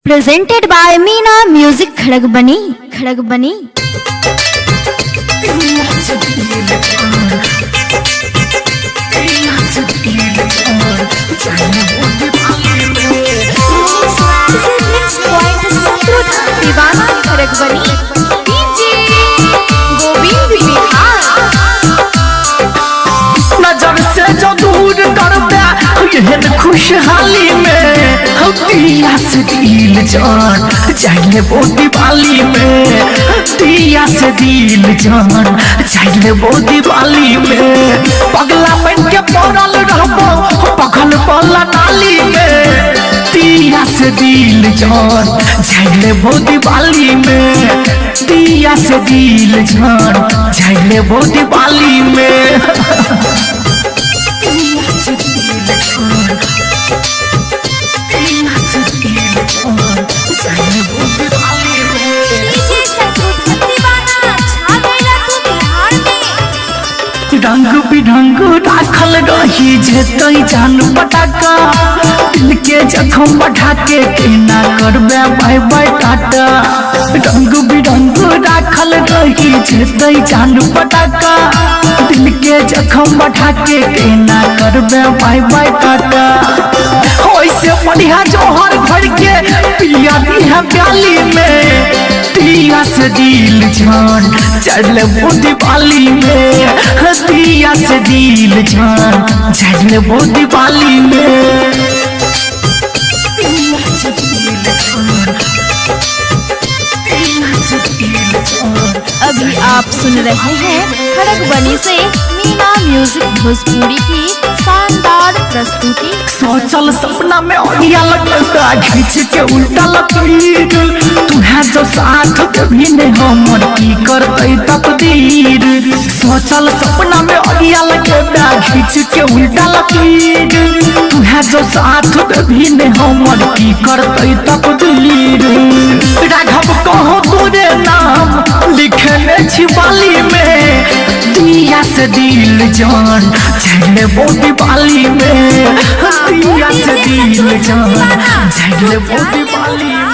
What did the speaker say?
Presented by Meena Music Khadagbani नजर से जो दूर कर दे खुशहाली में दिया से दिल जान चाहले वो दिवाली में दिया से दिल जान चाहले वो दिवाली में पगला बन के पड़ल रहबो पगल पला नाली में दिया से दिल जान चाहले वो दिवाली में दिया से दिल जान चाहले वो दिवाली में रंग बिरंग राखल रही जेतई जान पटाका दिल के जखम बढ़ा के केना करबे बाय बाय टाटा रंग बिरंग राखल रही जेतई जान पटाका दिल के जखम बढ़ा के केना करबे बाय बाय टाटा ओइसे बढ़िया जोहर भर के पिया दी है प्याली में दिया से दिल जान चढ़ले वो दिवाली में दिया से दिल जान चढ़ले वो दिवाली में अभी आप सुन रहे हैं खड़गबनी से मीना म्यूजिक भोजपुरी की शानदार प्रस्तुति। सोचल सपना में ओढ़िया लगता खींच के उल्टा लकीर तू है जो साथ कभी नहीं हमर की करते तकदीर सोचल सपना में ओढ़िया लगता खींच के उल्टा लकीर तू है जो साथ कभी नहीं हमर की करते तकदीर राघव कहो तोरे नाम लिखने छिपाली में दिया से दिल जान चढ़ले वो दिवाली में दिया से दिल जान चढ़ले वो दिवाली में।